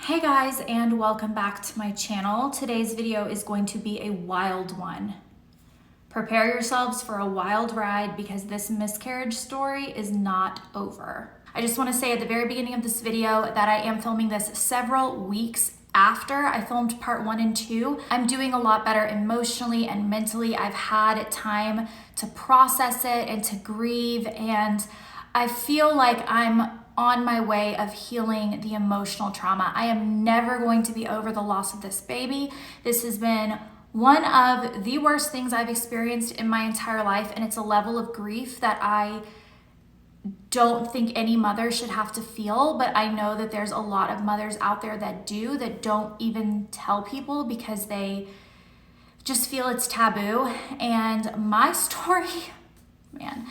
Hey guys, and welcome back to my channel. Today's video is going to be a wild one. Prepare yourselves for a wild ride because this miscarriage story is not over. I just want to say at the very beginning of this video that I am filming this several weeks after I filmed part 1 and 2. I'm doing a lot better emotionally and mentally. I've had time to process it and to grieve, and I feel like I'm on my way of healing the emotional trauma. I am never going to be over the loss of this baby. This has been one of the worst things I've experienced in my entire life, and it's a level of grief that I don't think any mother should have to feel, but I know that there's a lot of mothers out there that do, that don't even tell people because they just feel it's taboo. And my story, man,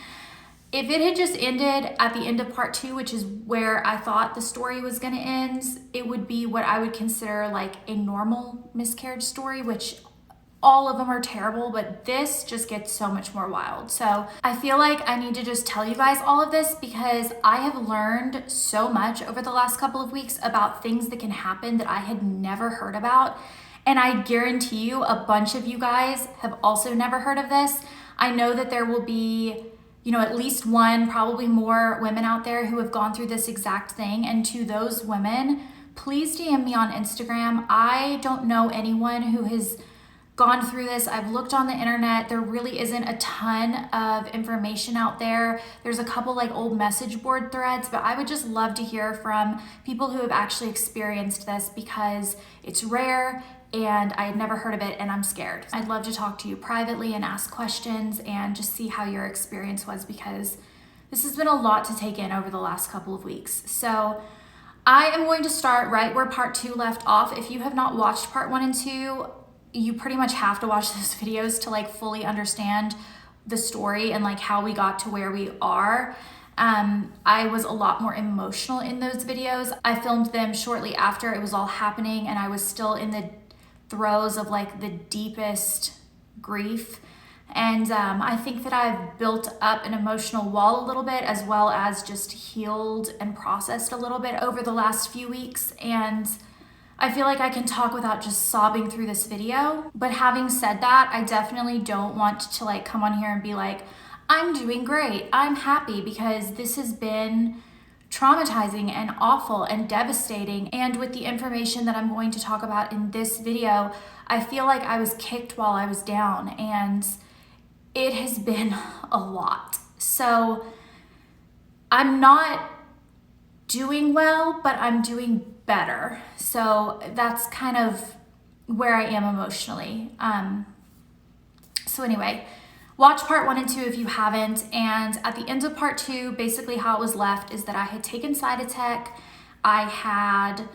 if it had just ended at the end of part 2, which is where I thought the story was going to end, it would be what I would consider like a normal miscarriage story, which all of them are terrible, but this just gets so much more wild. So I feel like I need to just tell you guys all of this because I have learned so much over the last couple of weeks about things that can happen that I had never heard about. And I guarantee you a bunch of you guys have also never heard of this. I know that there will be at least one, probably more women out there who have gone through this exact thing. And to those women, please DM me on Instagram. I don't know anyone who has gone through this. I've looked on the internet. There really isn't a ton of information out there. There's a couple like old message board threads, but I would just love to hear from people who have actually experienced this because it's rare and I had never heard of it and I'm scared. I'd love to talk to you privately and ask questions and just see how your experience was because this has been a lot to take in over the last couple of weeks. So I am going to start right where part 2 left off. If you have not watched part 1 and 2, you pretty much have to watch those videos to like fully understand the story and like how we got to where we are. I was a lot more emotional in those videos. I filmed them shortly after it was all happening and I was still in the throes of like the deepest grief. And I think that I've built up an emotional wall a little bit as well as just healed and processed a little bit over the last few weeks. And I feel like I can talk without just sobbing through this video. But having said that, I definitely don't want to like come on here and be like, I'm doing great, I'm happy, because this has been traumatizing and awful and devastating. And with the information that I'm going to talk about in this video, I feel like I was kicked while I was down and it has been a lot. So I'm not doing well, but I'm doing better. So that's kind of where I am emotionally. So anyway, watch part 1 and 2 if you haven't. And at the end of part 2, basically how it was left is that I had taken Cytotec. I had,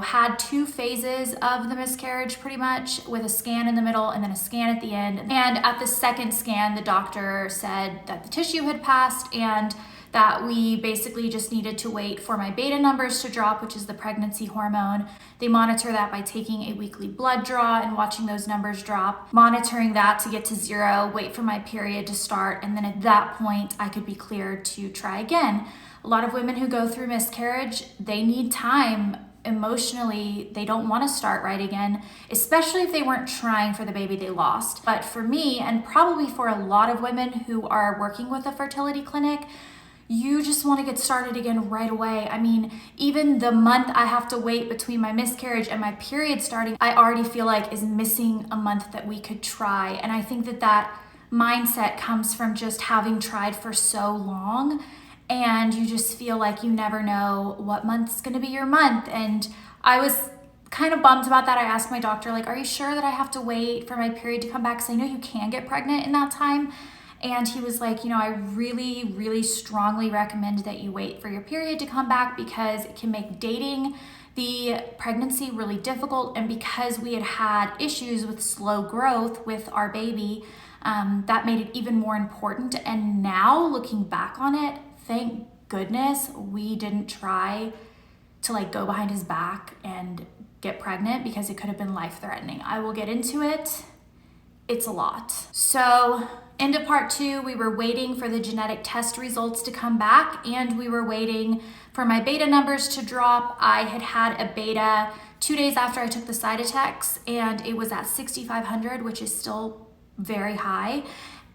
had 2 phases of the miscarriage pretty much, with a scan in the middle and then a scan at the end. And at the second scan, the doctor said that the tissue had passed and that we basically just needed to wait for my beta numbers to drop, which is the pregnancy hormone. They monitor that by taking a weekly blood draw and watching those numbers drop, monitoring that to get to 0, wait for my period to start, and then at that point, I could be cleared to try again. A lot of women who go through miscarriage, they need time emotionally. They don't want to start right again, especially if they weren't trying for the baby they lost. But for me, and probably for a lot of women who are working with a fertility clinic, you just want to get started again right away. I mean, even the month I have to wait between my miscarriage and my period starting, I already feel like is missing a month that we could try. And I think that that mindset comes from just having tried for so long and you just feel like you never know what month's going to be your month. And I was kind of bummed about that. I asked my doctor, like, are you sure that I have to wait for my period to come back? Because I know you can get pregnant in that time. And he was like, I really, really strongly recommend that you wait for your period to come back because it can make dating the pregnancy really difficult. And because we had had issues with slow growth with our baby, that made it even more important. And now looking back on it, thank goodness we didn't try to like go behind his back and get pregnant because it could have been life-threatening. I will get into it. it's a lot. So into part 2, we were waiting for the genetic test results to come back, and we were waiting for my beta numbers to drop. I had a beta 2 days after I took the Cytotex, and it was at 6,500, which is still very high.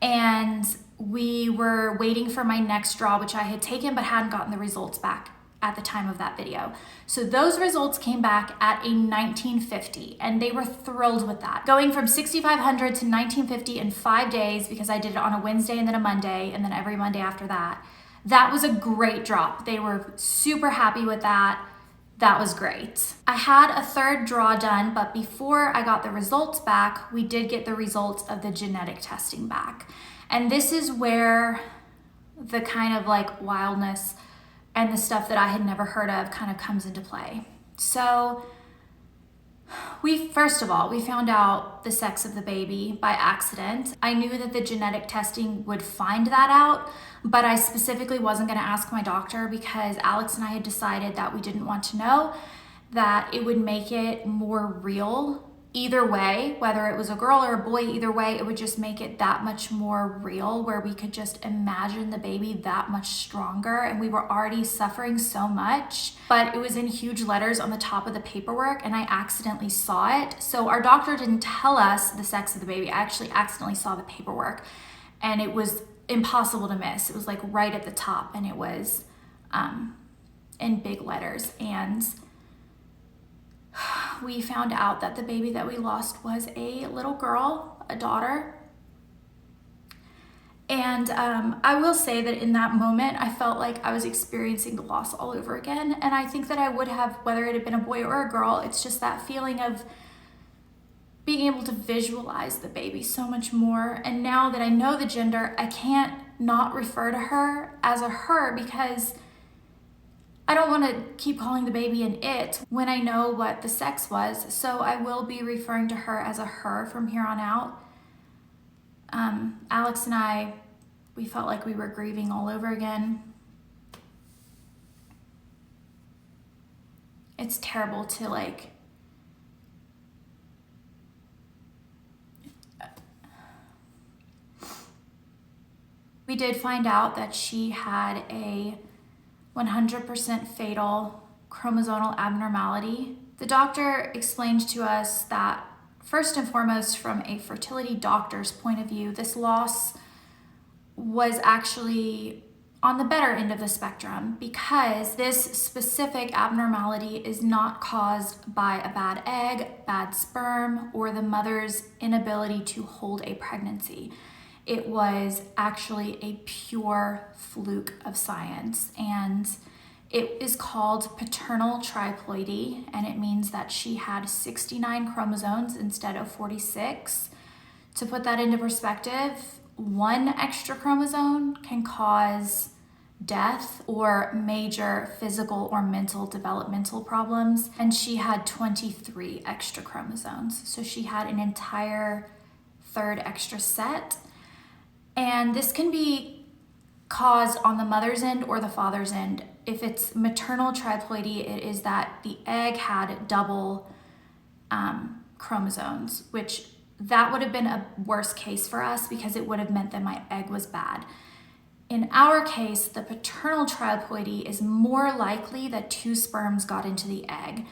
And we were waiting for my next draw, which I had taken but hadn't gotten the results back at the time of that video. So those results came back at a 1950, and they were thrilled with that. Going from 6,500 to 1950 in 5 days, because I did it on a Wednesday and then a Monday, and then every Monday after that. That was a great drop. They were super happy with that. That was great. I had a third draw done, but before I got the results back, we did get the results of the genetic testing back. And this is where the kind of like wildness and the stuff that I had never heard of kind of comes into play. So first of all, we found out the sex of the baby by accident. I knew that the genetic testing would find that out, but I specifically wasn't gonna ask my doctor because Alex and I had decided that we didn't want to know, that it would make it more real. Either way, whether it was a girl or a boy, either way, it would just make it that much more real, where we could just imagine the baby that much stronger. And we were already suffering so much, but it was in huge letters on the top of the paperwork, and I accidentally saw it. So our doctor didn't tell us the sex of the baby. I actually accidentally saw the paperwork, and it was impossible to miss. It was like right at the top, and it was in big letters. And we found out that the baby that we lost was a little girl, a daughter. And I will say that in that moment, I felt like I was experiencing the loss all over again. And I think that I would have, whether it had been a boy or a girl. It's just that feeling of being able to visualize the baby so much more. And now that I know the gender, I can't not refer to her as a her, because I don't want to keep calling the baby an it when I know what the sex was. So I will be referring to her as a her from here on out. Alex and I, we felt like we were grieving all over again. It's terrible to like, we did find out that she had a 100% fatal chromosomal abnormality. The doctor explained to us that, first and foremost, from a fertility doctor's point of view, this loss was actually on the better end of the spectrum, because this specific abnormality is not caused by a bad egg, bad sperm, or the mother's inability to hold a pregnancy. It was actually a pure fluke of science, and it is called paternal triploidy, and it means that she had 69 chromosomes instead of 46. To put that into perspective, one extra chromosome can cause death or major physical or mental developmental problems, and she had 23 extra chromosomes. So she had an entire third extra set. And this can be caused on the mother's end or the father's end. If it's maternal triploidy, it is that the egg had double chromosomes, which that would have been a worse case for us, because it would have meant that my egg was bad. In our case, the paternal triploidy is more likely that 2 sperms got into the egg,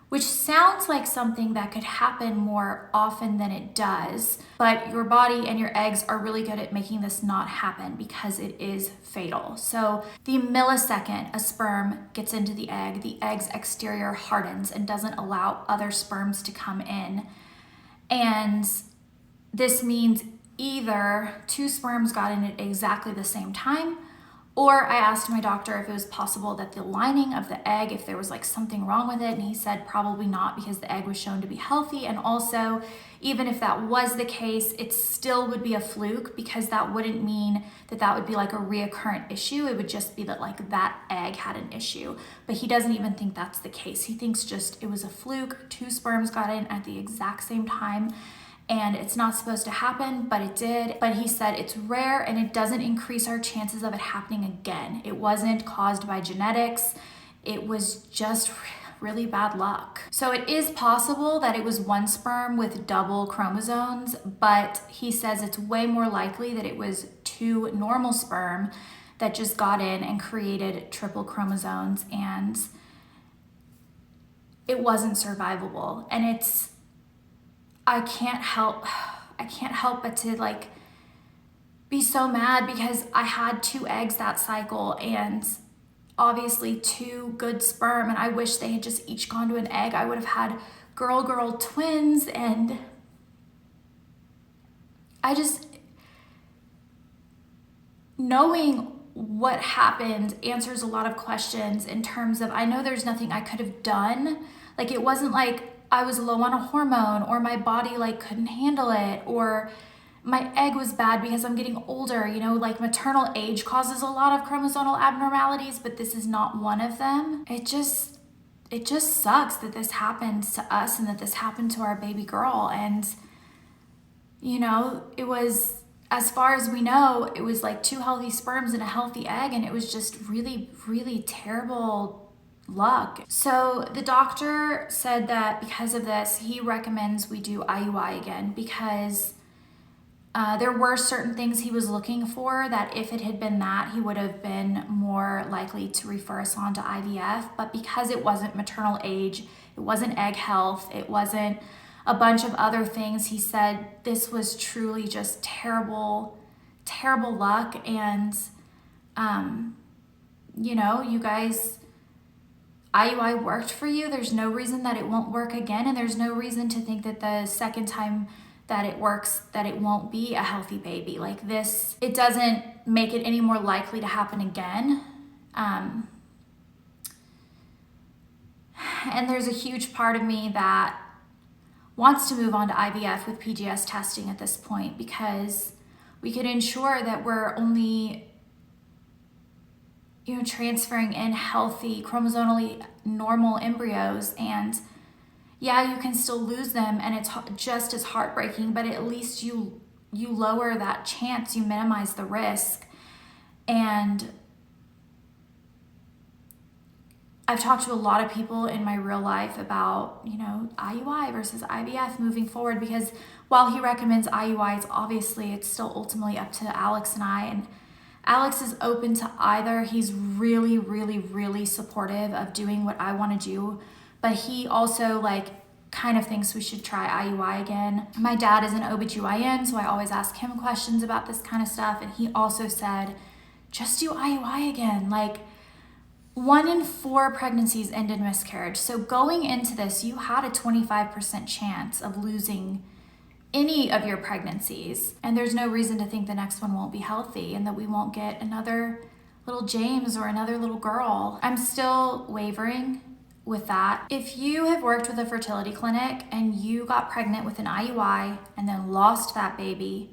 which sounds like something that could happen more often than it does, but your body and your eggs are really good at making this not happen because it is fatal. So the millisecond a sperm gets into the egg's exterior hardens and doesn't allow other sperms to come in. And this means either 2 sperms got in at exactly the same time, or I asked my doctor if it was possible that the lining of the egg, if there was like something wrong with it, and he said probably not, because the egg was shown to be healthy. And also, even if that was the case, it still would be a fluke, because that wouldn't mean that that would be like a reoccurrent issue. It would just be that like that egg had an issue. But he doesn't even think that's the case. He thinks just it was a fluke. 2 sperms got in at the exact same time. And it's not supposed to happen, but it did. But he said it's rare, and it doesn't increase our chances of it happening again. It wasn't caused by genetics. It was just really bad luck. So it is possible that it was one sperm with double chromosomes, but he says it's way more likely that it was two normal sperm that just got in and created triple chromosomes, and it wasn't survivable. And I can't help but to like be so mad, because I had 2 eggs that cycle and obviously 2 good sperm, and I wish they had just each gone to an egg. I would have had girl twins, and knowing what happened answers a lot of questions in terms of, I know there's nothing I could have done. Like, it wasn't like I was low on a hormone, or my body like couldn't handle it, or my egg was bad because I'm getting older. You know, like maternal age causes a lot of chromosomal abnormalities, but this is not one of them. It just sucks that this happened to us and that this happened to our baby girl. And, you know, it was, as far as we know, it was like 2 healthy sperms and a healthy egg, and it was just really, really terrible luck. So the doctor said that because of this, he recommends we do IUI again, because there were certain things he was looking for that if it had been that, he would have been more likely to refer us on to IVF. But because it wasn't maternal age, it wasn't egg health, it wasn't a bunch of other things, he said this was truly just terrible, terrible luck. And, you know, you guys, IUI worked for you. There's no reason that it won't work again. And there's no reason to think that the second time that it works, that it won't be a healthy baby. Like this, it doesn't make it any more likely to happen again. And there's a huge part of me that wants to move on to IVF with PGS testing at this point, because we could ensure that we're only, you know, transferring in healthy, chromosomally normal embryos. And yeah, you can still lose them, and it's just as heartbreaking, but at least you lower that chance, you minimize the risk. And I've talked to a lot of people in my real life about, you know, IUI versus IVF moving forward, because while he recommends IUI, it's still ultimately up to Alex and I. And Alex is open to either. He's really, really, really supportive of doing what I want to do, but he also like kind of thinks we should try IUI again. My dad is an OBGYN, so I always ask him questions about this kind of stuff. And he also said, just do IUI again. Like 1 in 4 pregnancies end in miscarriage. So going into this, you had a 25% chance of losing any of your pregnancies. And there's no reason to think the next one won't be healthy and that we won't get another little James or another little girl. I'm still wavering with that. If you have worked with a fertility clinic and you got pregnant with an IUI and then lost that baby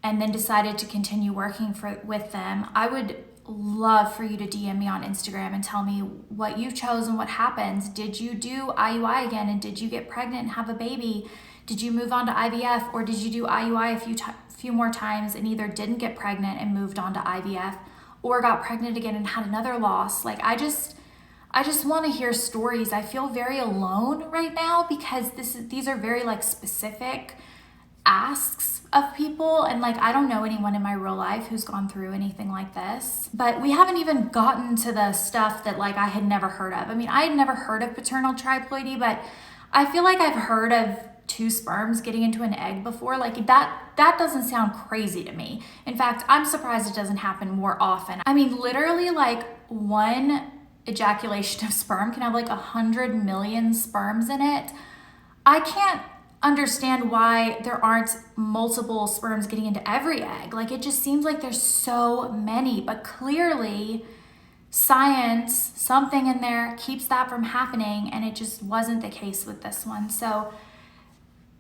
and then decided to continue working with them, I would love for you to DM me on Instagram and tell me what you chose and what happens. Did you do IUI again, and did you get pregnant and have a baby? Did you move on to IVF, or did you do IUI a few more times and either didn't get pregnant and moved on to IVF, or got pregnant again and had another loss? Like I just want to hear stories. I feel very alone right now, because these are very like specific asks of people, and like I don't know anyone in my real life who's gone through anything like this. But we haven't even gotten to the stuff that like I had never heard of. I mean, I had never heard of paternal triploidy, but I feel like I've heard of 2 sperms getting into an egg before. Like that doesn't sound crazy to me. In fact, I'm surprised it doesn't happen more often. I mean, literally like 1 ejaculation of sperm can have like 100 million sperms in it. I can't understand why there aren't multiple sperms getting into every egg. Like it just seems like there's so many, but clearly science, something in there keeps that from happening, and it just wasn't the case with this one. So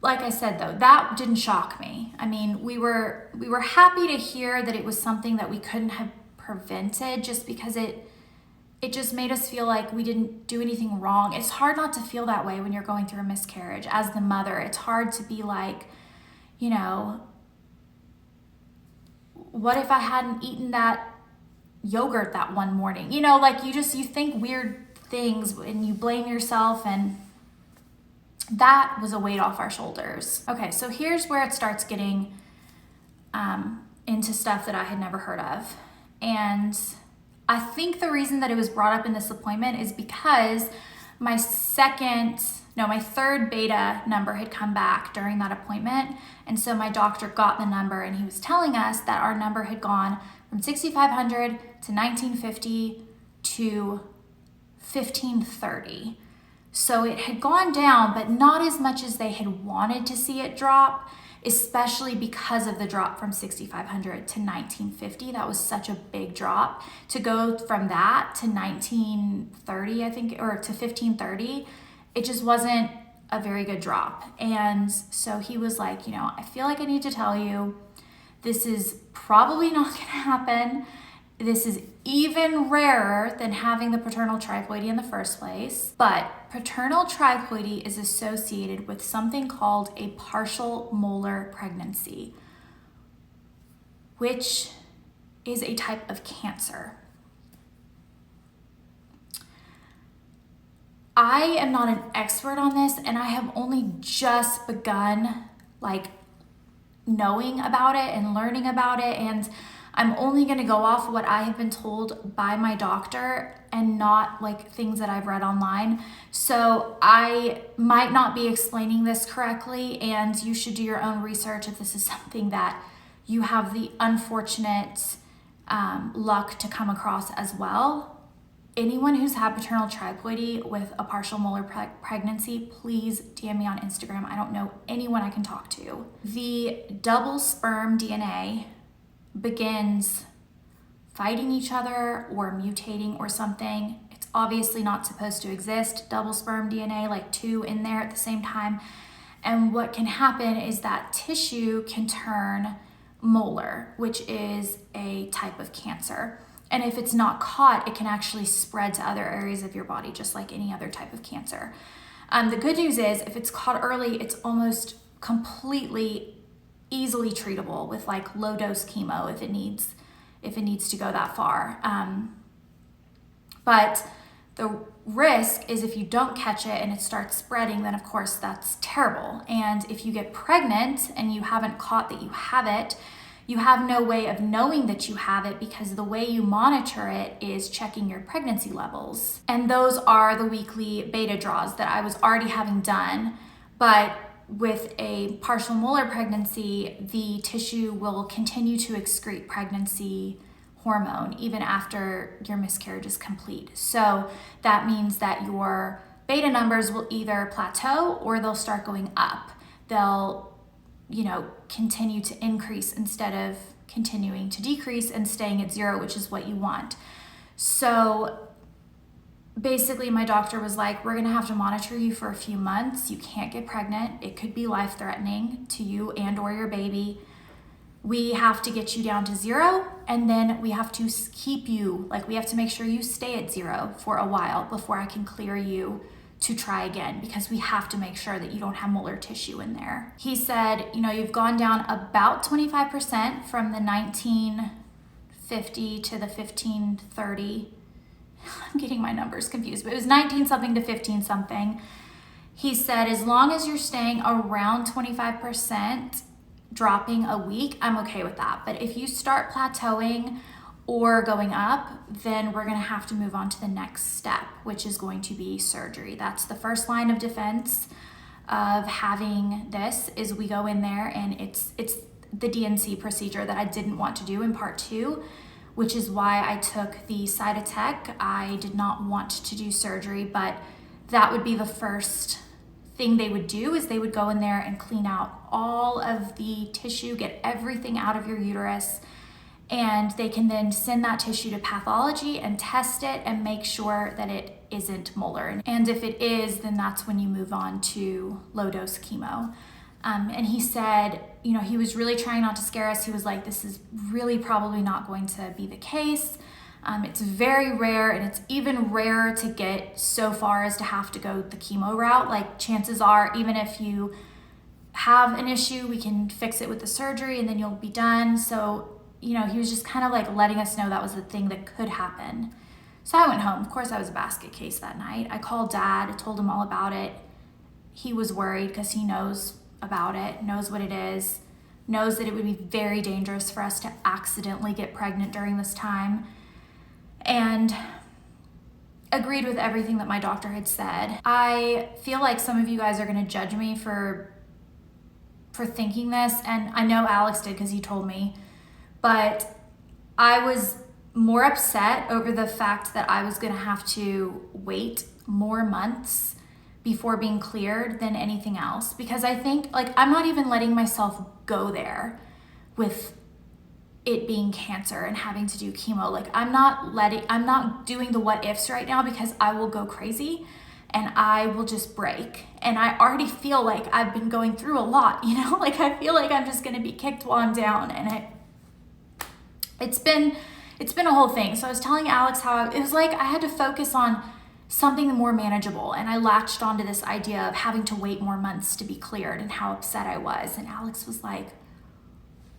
like I said though, that didn't shock me. I mean, we were happy to hear that it was something that we couldn't have prevented, just because it just made us feel like we didn't do anything wrong. It's hard not to feel that way when you're going through a miscarriage as the mother. It's hard to be like, you know, what if I hadn't eaten that yogurt that one morning? You know, like you think weird things and you blame yourself, and that was a weight off our shoulders. Okay, so here's where it starts getting into stuff that I had never heard of. And I think the reason that it was brought up in this appointment is because my third beta number had come back during that appointment. And so my doctor got the number, and he was telling us that our number had gone from 6,500 to 1950 to 1530. So it had gone down, but not as much as they had wanted to see it drop, especially because of the drop from 6,500 to 1950. That was such a big drop. To go from that to 1930, I think, or to 1530, it just wasn't a very good drop. And so he was like, I feel like I need to tell you, this is probably not gonna happen. This is even rarer than having the paternal triploidy in the first place. But paternal triploidy is associated with something called a partial molar pregnancy, which is a type of cancer. I am not an expert on this, and I have only just begun knowing about it and learning about it, and I'm only going to go off what I have been told by my doctor and not things that I've read online. So I might not be explaining this correctly, and you should do your own research if this is something that you have the unfortunate luck to come across as well. Anyone who's had paternal triploidy with a partial molar pregnancy, please DM me on Instagram. I don't know anyone I can talk to. The double sperm DNA begins fighting each other or mutating or something. It's obviously not supposed to exist, double sperm DNA, two in there at the same time. And what can happen is that tissue can turn molar, which is a type of cancer. And if it's not caught, it can actually spread to other areas of your body, just like any other type of cancer. The good news is, if it's caught early, it's almost completely easily treatable with low dose chemo if it needs to go that far. But the risk is if you don't catch it and it starts spreading, then of course that's terrible. And if you get pregnant and you haven't caught that you have it, you have no way of knowing that you have it, because the way you monitor it is checking your pregnancy levels. And those are the weekly beta draws that I was already having done. But with a partial molar pregnancy, the tissue will continue to excrete pregnancy hormone even after your miscarriage is complete. So that means that your beta numbers will either plateau or they'll start going up. They'll continue to increase instead of continuing to decrease and staying at zero, which is what you want. So basically my doctor was like, we're gonna have to monitor you for a few months. You can't get pregnant. It could be life-threatening to you and or your baby. We have to get you down to zero, and then we have to keep you, we have to make sure you stay at zero for a while before I can clear you to try again, because we have to make sure that you don't have molar tissue in there. He said, you've gone down about 25% from the 1950 to the 1530. I'm getting my numbers confused, but it was 19 something to 15 something. He said, as long as you're staying around 25% dropping a week, I'm okay with that. But if you start plateauing or going up, then we're gonna have to move on to the next step, which is going to be surgery. That's the first line of defense of having this, is we go in there and it's the DNC procedure that I didn't want to do in part 2, which is why I took the Cytotec. I did not want to do surgery, but that would be the first thing they would do, is they would go in there and clean out all of the tissue, get everything out of your uterus, and they can then send that tissue to pathology and test it and make sure that it isn't molar. And if it is, then that's when you move on to low dose chemo. And he said, he was really trying not to scare us. He was like, this is really probably not going to be the case. It's very rare, and it's even rarer to get so far as to have to go the chemo route. Chances are, even if you have an issue, we can fix it with the surgery and then you'll be done. So he was just kind of letting us know that was the thing that could happen. So I went home. Of course, I was a basket case that night. I called Dad, I told him all about it. He was worried because he knows about it, knows what it is, knows that it would be very dangerous for us to accidentally get pregnant during this time, and agreed with everything that my doctor had said. I feel like some of you guys are gonna judge me for thinking this, and I know Alex did because he told me, but I was more upset over the fact that I was gonna have to wait more months before being cleared than anything else, because I think, like, I'm not even letting myself go there with it being cancer and having to do chemo. Like, I'm not doing the what ifs right now, because I will go crazy and I will just break. And I already feel like I've been going through a lot, you know, like I feel like I'm just gonna be kicked while I'm down, and it's been a whole thing. So I was telling Alex how it was like I had to focus on something more manageable, and I latched onto this idea of having to wait more months to be cleared and how upset I was. And Alex was like,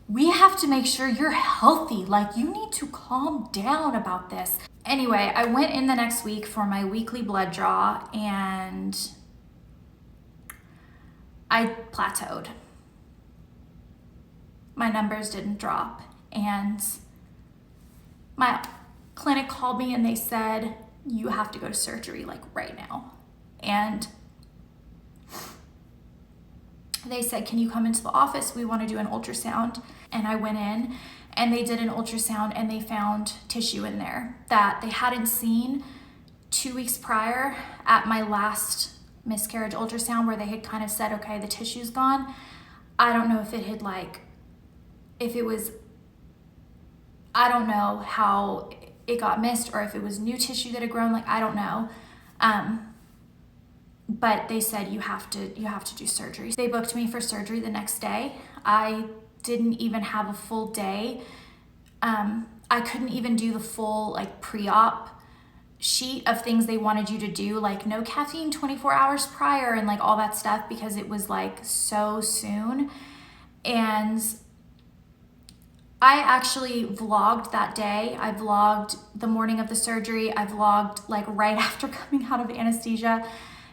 we have to make sure you're healthy. Like, you need to calm down about this. Anyway, I went in the next week for my weekly blood draw, and I plateaued. My numbers didn't drop, and my clinic called me and they said, you have to go to surgery, like, right now. And they said, can you come into the office? We want to do an ultrasound. And I went in and they did an ultrasound, and they found tissue in there that they hadn't seen 2 weeks prior at my last miscarriage ultrasound, where they had kind of said, okay, the tissue's gone. I don't know if it had, like, if it was, I don't know how it got missed, or if it was new tissue that had grown, like, I don't know. But they said, you have to do surgery. They booked me for surgery the next day. I didn't even have a full day. I couldn't even do the full, like, pre-op sheet of things they wanted you to do, like no caffeine 24 hours prior and like all that stuff, because it was like so soon. And I actually vlogged that day. I vlogged the morning of the surgery. I vlogged like right after coming out of anesthesia.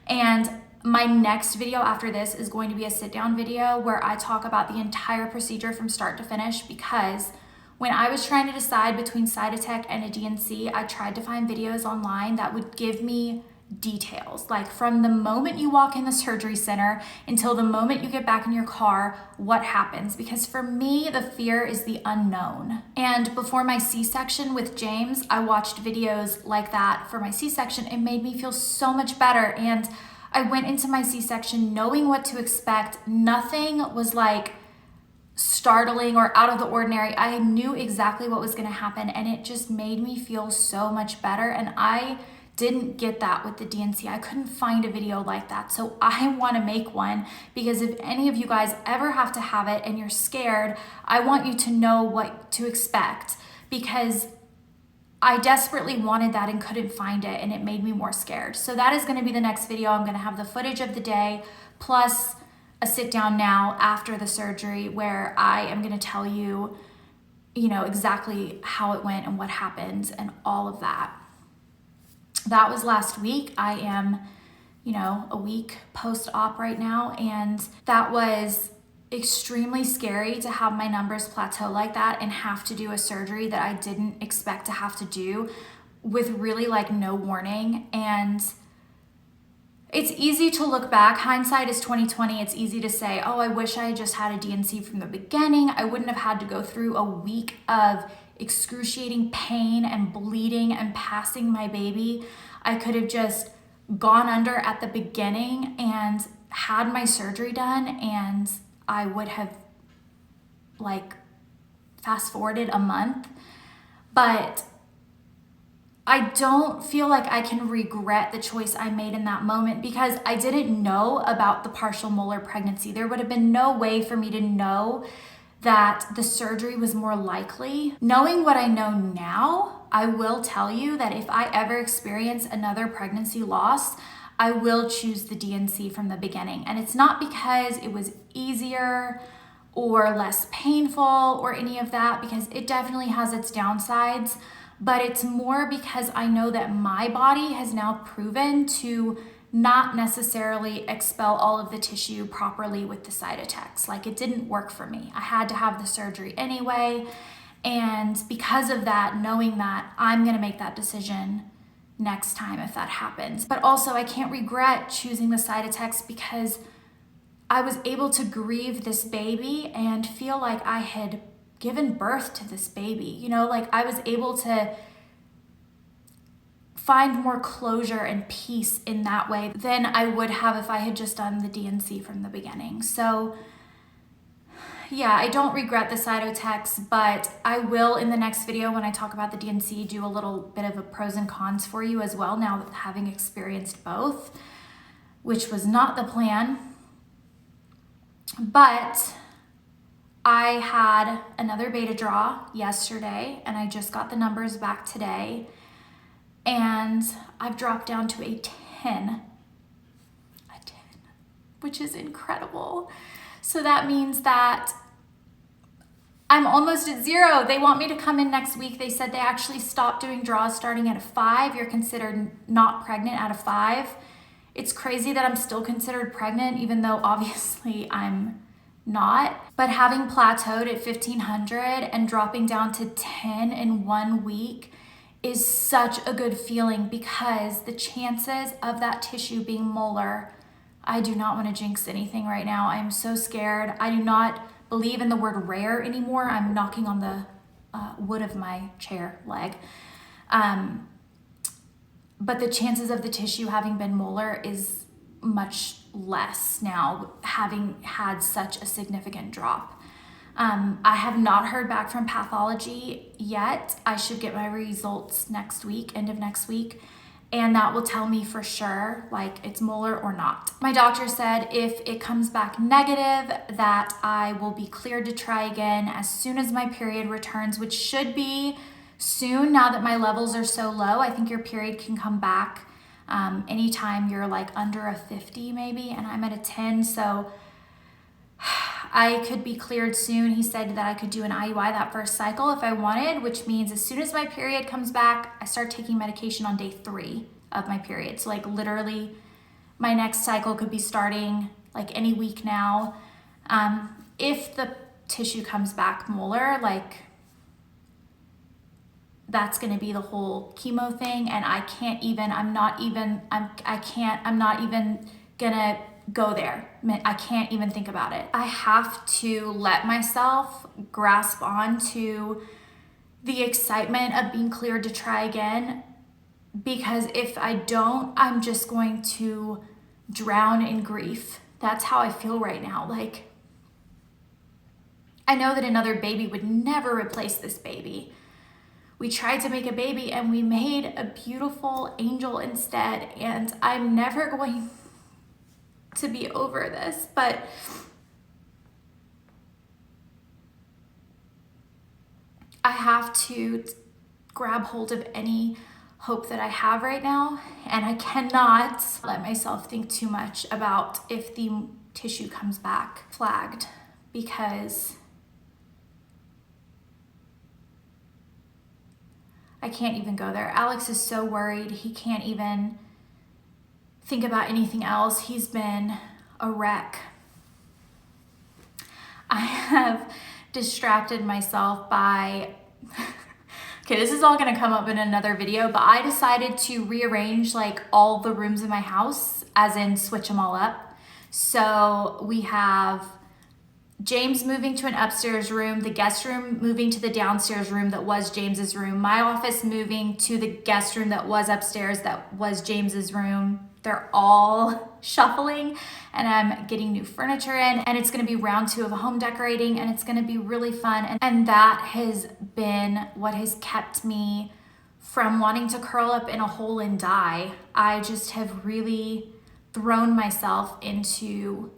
And my next video after this is going to be a sit down video where I talk about the entire procedure from start to finish, because when I was trying to decide between Cytotec and a DNC, I tried to find videos online that would give me details, like from the moment you walk in the surgery center until the moment you get back in your car, what happens. Because for me, the fear is the unknown. And before my C-section with James, I watched videos like that for my C-section. It made me feel so much better. And I went into my C-section knowing what to expect. Nothing was like startling or out of the ordinary. I knew exactly what was going to happen, and it just made me feel so much better. And I didn't get that with the DNC. I couldn't find a video like that. So I want to make one, because if any of you guys ever have to have it and you're scared, I want you to know what to expect, because I desperately wanted that and couldn't find it, and it made me more scared. So that is going to be the next video. I'm going to have the footage of the day plus a sit down now after the surgery, where I am going to tell you, exactly how it went and what happened and all of that. That was last week. I am, a week post-op right now, and that was extremely scary to have my numbers plateau like that and have to do a surgery that I didn't expect to have to do with really like no warning. And it's easy to look back. Hindsight is 2020. It's easy to say, oh, I wish I had just had a DNC from the beginning. I wouldn't have had to go through a week of excruciating pain and bleeding and passing my baby. I could have just gone under at the beginning and had my surgery done, and I would have like fast forwarded a month. But I don't feel like I can regret the choice I made in that moment, because I didn't know about the partial molar pregnancy. There would have been no way for me to know that the surgery was more likely. Knowing what I know now, I will tell you that if I ever experience another pregnancy loss, I will choose the DNC from the beginning. And it's not because it was easier or less painful or any of that, because it definitely has its downsides. but it's more because I know that my body has now proven to not necessarily expel all of the tissue properly with the Cytotex. Like, it didn't work for me. I had to have the surgery anyway. And because of that, knowing that, I'm gonna make that decision next time if that happens. But also, I can't regret choosing the Cytotex because I was able to grieve this baby and feel like I had given birth to this baby. You know, like I was able to find more closure and peace in that way than I would have if I had just done the DNC from the beginning. So yeah, I don't regret the Cytotex, but I will in the next video when I talk about the DNC do a little bit of a pros and cons for you as well, now that having experienced both, which was not the plan. But I had another beta draw yesterday and I just got the numbers back today. And I've dropped down to a 10, which is incredible. So that means that I'm almost at 0. They want me to come in next week. They said they actually stopped doing draws starting at a 5. You're considered not pregnant at a 5. It's crazy that I'm still considered pregnant, even though obviously I'm not. But having plateaued at 1,500 and dropping down to 10 in 1 week is such a good feeling, because the chances of that tissue being molar, I do not want to jinx anything right now. I'm so scared. I do not believe in the word rare anymore. I'm knocking on the wood of my chair leg. But the chances of the tissue having been molar is much less now, having had such a significant drop. I have not heard back from pathology yet. I should get my results next week, end of next week, and that will tell me for sure, like, it's molar or not. My doctor said if it comes back negative, that I will be cleared to try again as soon as my period returns, which should be soon now that my levels are so low. I think your period can come back anytime you're like under a 50 maybe, and I'm at a 10, so I could be cleared soon. He said that I could do an IUI that first cycle if I wanted, which means as soon as my period comes back, I start taking medication on day 3 of my period. So like literally my next cycle could be starting like any week now. If the tissue comes back molar, like that's going to be the whole chemo thing. And I'm not even gonna go there. I can't even think about it. I have to let myself grasp on to the excitement of being cleared to try again, because if I don't, I'm just going to drown in grief. That's how I feel right now. Like, I know that another baby would never replace this baby. We tried to make a baby and we made a beautiful angel instead, and I'm never going to be over this, but I have to grab hold of any hope that I have right now, and I cannot let myself think too much about if the tissue comes back flagged, because I can't even go there. Alex is so worried. He can't even think about anything else. He's been a wreck. I have distracted myself by, okay, this is all gonna come up in another video, but I decided to rearrange like all the rooms in my house, as in switch them all up. So we have James moving to an upstairs room, the guest room moving to the downstairs room that was James's room, my office moving to the guest room that was upstairs that was James's room. They're all shuffling, and I'm getting new furniture in, and it's gonna be round 2 of home decorating, and it's gonna be really fun. And that has been what has kept me from wanting to curl up in a hole and die. I just have really thrown myself into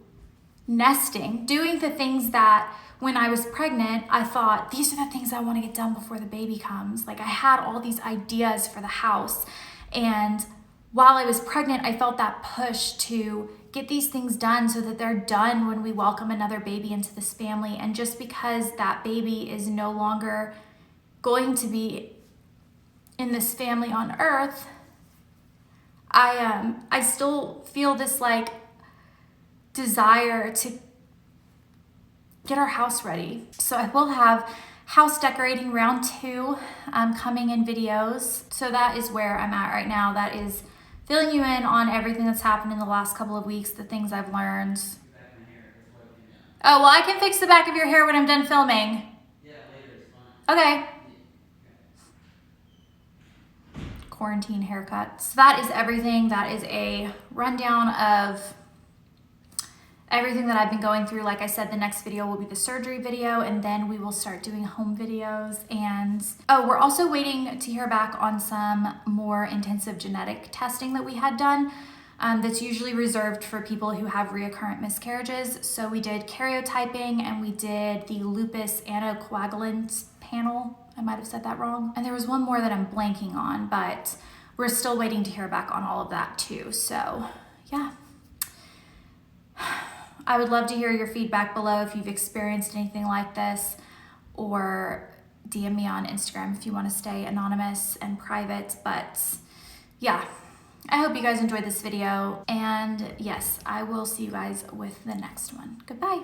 nesting, doing the things that when I was pregnant, I thought, these are the things I want to get done before the baby comes. Like, I had all these ideas for the house, and while I was pregnant, I felt that push to get these things done so that they're done when we welcome another baby into this family. And just because that baby is no longer going to be in this family on earth, I still feel this like desire to get our house ready. So I will have house decorating round 2 coming in videos. So that is where I'm at right now. That is filling you in on everything that's happened in the last couple of weeks, the things I've learned. Oh, well, I can fix the back of your hair when I'm done filming. Yeah, later is fine. Okay. Quarantine haircut. So that is everything. That is a rundown of everything that I've been going through. Like I said, the next video will be the surgery video, and then we will start doing home videos. And oh, we're also waiting to hear back on some more intensive genetic testing that we had done. That's usually reserved for people who have reoccurrent miscarriages. So we did karyotyping and we did the lupus anticoagulant panel. I might have said that wrong. And there was one more that I'm blanking on, but we're still waiting to hear back on all of that too. So yeah. I would love to hear your feedback below if you've experienced anything like this, or DM me on Instagram if you want to stay anonymous and private. But yeah, I hope you guys enjoyed this video, and yes, I will see you guys with the next one. Goodbye.